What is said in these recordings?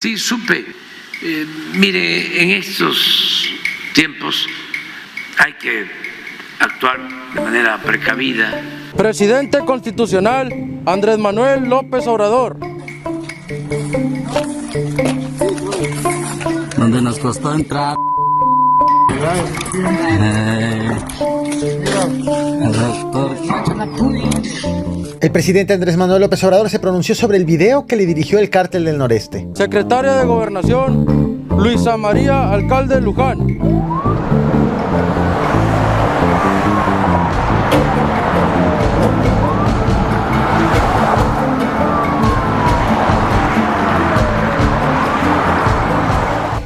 Sí, supe. Mire, en estos tiempos hay que actuar de manera precavida. Presidente constitucional Andrés Manuel López Obrador. Donde nos costó entrar. El presidente Andrés Manuel López Obrador se pronunció sobre el video que le dirigió el Cártel del Noreste. Secretaria de Gobernación Luisa María Alcalde Luján.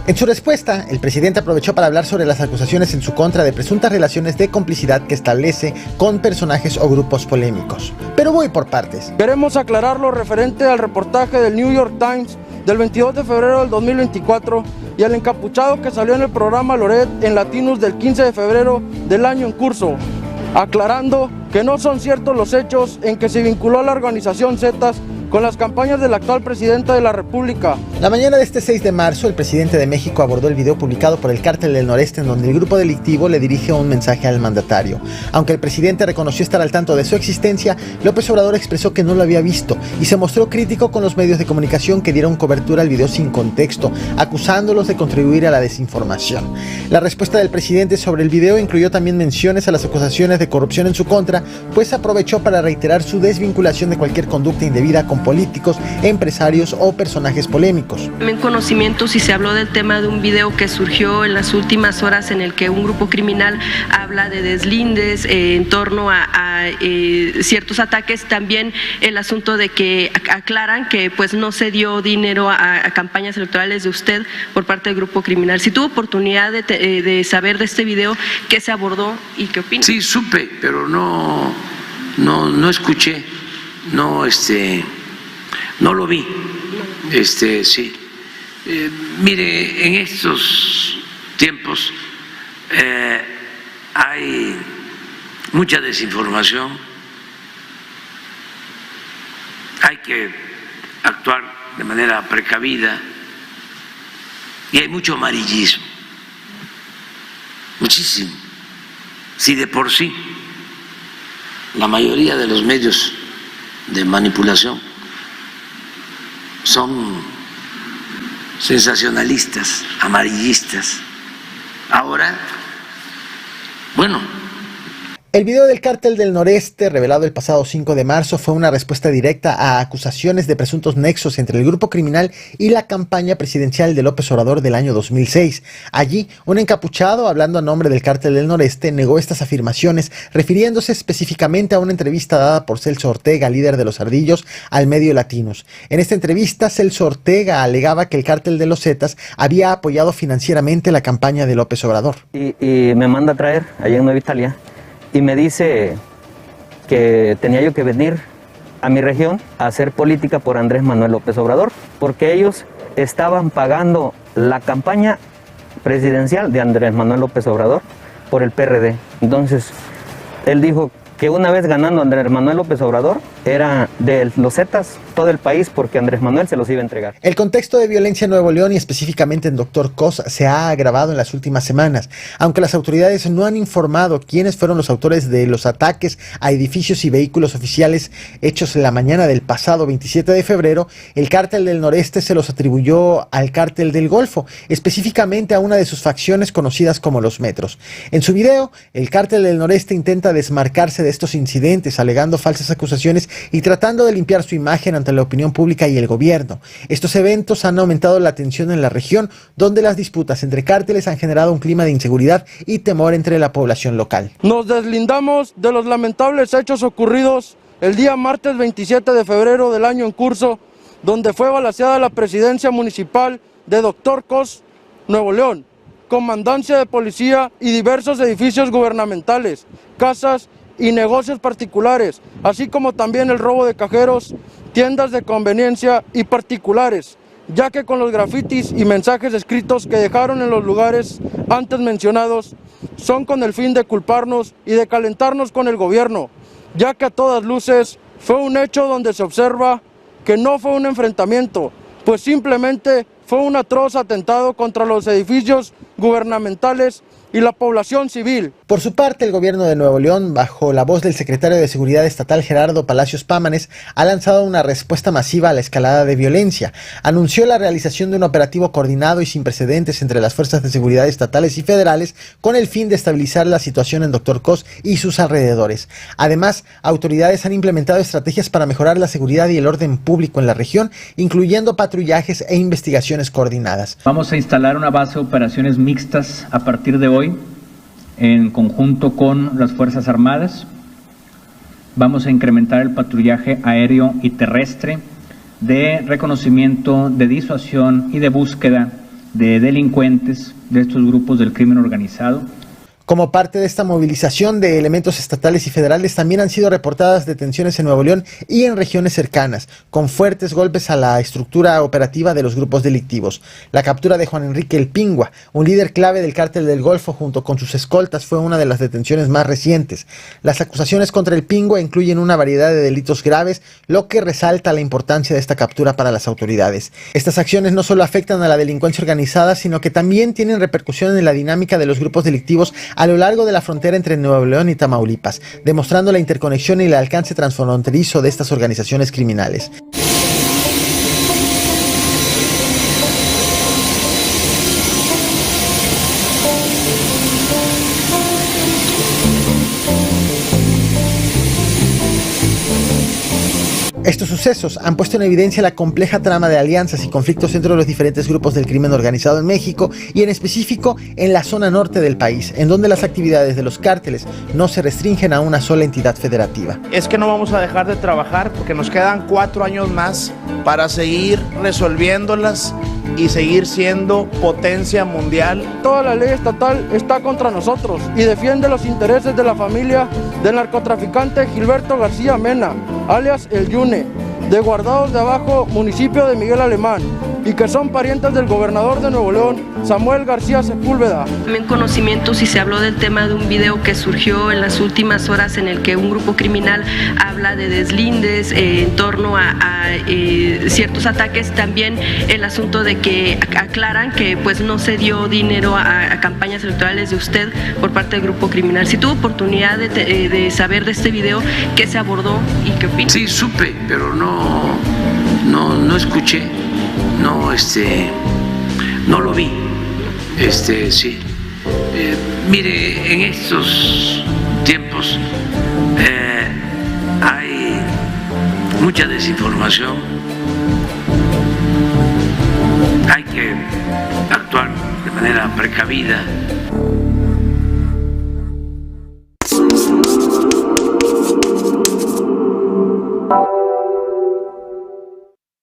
En su respuesta, el presidente aprovechó para hablar sobre las acusaciones en su contra de presuntas relaciones de complicidad que establece con personajes o grupos polémicos. Pero voy por partes. Queremos aclarar lo referente al reportaje del New York Times del 22 de febrero del 2024 y al encapuchado que salió en el programa Loret en Latinus del 15 de febrero del año en curso, aclarando que no son ciertos los hechos en que se vinculó a la organización Zetas con las campañas de la actual presidenta de la República. La mañana de este 6 de marzo, el presidente de México abordó el video publicado por el Cártel del Noreste en donde el grupo delictivo le dirige un mensaje al mandatario. Aunque el presidente reconoció estar al tanto de su existencia, López Obrador expresó que no lo había visto y se mostró crítico con los medios de comunicación que dieron cobertura al video sin contexto, acusándolos de contribuir a la desinformación. La respuesta del presidente sobre el video incluyó también menciones a las acusaciones de corrupción en su contra, pues aprovechó para reiterar su desvinculación de cualquier conducta indebida con políticos, empresarios o personajes polémicos. En conocimiento, si se habló del tema de un video que surgió en las últimas horas en el que un grupo criminal habla de deslindes en torno a ciertos ataques, también el asunto de que aclaran que pues no se dio dinero a campañas electorales de usted por parte del grupo criminal. Si tuvo oportunidad de saber de este video, ¿qué se abordó y qué opina? Sí, supe, pero no escuché, no lo vi. Sí. Mire, en estos tiempos hay mucha desinformación, hay que actuar de manera precavida y hay mucho amarillismo, muchísimo. Si de por sí la mayoría de los medios de manipulación son sensacionalistas, amarillistas. Ahora, bueno. El video del Cártel del Noreste, revelado el pasado 5 de marzo, fue una respuesta directa a acusaciones de presuntos nexos entre el grupo criminal y la campaña presidencial de López Obrador del año 2006. Allí, un encapuchado, hablando a nombre del Cártel del Noreste, negó estas afirmaciones, refiriéndose específicamente a una entrevista dada por Celso Ortega, líder de los Ardillos, al medio Latinus. En esta entrevista, Celso Ortega alegaba que el Cártel de los Zetas había apoyado financieramente la campaña de López Obrador. Y me manda a traer, allá en Nueva Italia, y me dice que tenía yo que venir a mi región a hacer política por Andrés Manuel López Obrador, porque ellos estaban pagando la campaña presidencial de Andrés Manuel López Obrador por el PRD. Entonces, él dijo que una vez ganando Andrés Manuel López Obrador, era de los Zetas todo el país porque Andrés Manuel se los iba a entregar. El contexto de violencia en Nuevo León y específicamente en Dr. Cos se ha agravado en las últimas semanas, aunque las autoridades no han informado quiénes fueron los autores de los ataques a edificios y vehículos oficiales hechos la mañana del pasado 27 de febrero, el Cártel del Noreste se los atribuyó al Cártel del Golfo, específicamente a una de sus facciones conocidas como los Metros. En su video, el Cártel del Noreste intenta desmarcarse de estos incidentes, alegando falsas acusaciones y tratando de limpiar su imagen ante la opinión pública y el gobierno. Estos eventos han aumentado la tensión en la región, donde las disputas entre cárteles han generado un clima de inseguridad y temor entre la población local. Nos deslindamos de los lamentables hechos ocurridos el día martes 27 de febrero del año en curso, donde fue balaceada la presidencia municipal de Dr. Cos, Nuevo León, comandancia de policía y diversos edificios gubernamentales, casas y negocios particulares, así como también el robo de cajeros, tiendas de conveniencia y particulares, ya que con los grafitis y mensajes escritos que dejaron en los lugares antes mencionados, son con el fin de culparnos y de calentarnos con el gobierno, ya que a todas luces fue un hecho donde se observa que no fue un enfrentamiento, pues simplemente fue un atroz atentado contra los edificios gubernamentales y la población civil. Por su parte, el gobierno de Nuevo León, bajo la voz del secretario de Seguridad Estatal Gerardo Palacios Pámanes, ha lanzado una respuesta masiva a la escalada de violencia. Anunció la realización de un operativo coordinado y sin precedentes entre las fuerzas de seguridad estatales y federales con el fin de estabilizar la situación en Dr. Cos y sus alrededores. Además, autoridades han implementado estrategias para mejorar la seguridad y el orden público en la región, incluyendo patrullajes e investigaciones coordinadas. Vamos a instalar una base de operaciones mixtas a partir de hoy, en conjunto con las Fuerzas Armadas. Vamos a incrementar el patrullaje aéreo y terrestre de reconocimiento, de disuasión y de búsqueda de delincuentes de estos grupos del crimen organizado. Como parte de esta movilización de elementos estatales y federales, también han sido reportadas detenciones en Nuevo León y en regiones cercanas, con fuertes golpes a la estructura operativa de los grupos delictivos. La captura de Juan Enrique El Pingua, un líder clave del Cártel del Golfo junto con sus escoltas, fue una de las detenciones más recientes. Las acusaciones contra El Pingua incluyen una variedad de delitos graves, lo que resalta la importancia de esta captura para las autoridades. Estas acciones no solo afectan a la delincuencia organizada, sino que también tienen repercusión en la dinámica de los grupos delictivos a lo largo de la frontera entre Nuevo León y Tamaulipas, demostrando la interconexión y el alcance transfronterizo de estas organizaciones criminales. Estos sucesos han puesto en evidencia la compleja trama de alianzas y conflictos entre los diferentes grupos del crimen organizado en México y en específico en la zona norte del país, en donde las actividades de los cárteles no se restringen a una sola entidad federativa. Es que no vamos a dejar de trabajar porque nos quedan 4 años más para seguir resolviéndolas y seguir siendo potencia mundial. Toda la ley estatal está contra nosotros y defiende los intereses de la familia del narcotraficante Gilberto García Mena, alias El Yune, de Guardados de Abajo, municipio de Miguel Alemán, y que son parientes del gobernador de Nuevo León, Samuel García Sepúlveda. También conocimiento si se habló del tema de un video que surgió en las últimas horas en el que un grupo criminal habla de deslindes en torno a ciertos ataques. También el asunto de que aclaran que pues no se dio dinero a campañas electorales de usted por parte del grupo criminal. Si tuvo oportunidad de saber de este video, ¿qué se abordó y qué opina? Sí, supe, pero no escuché. No lo vi. Sí. Mire, en estos tiempos hay mucha desinformación. Hay que actuar de manera precavida.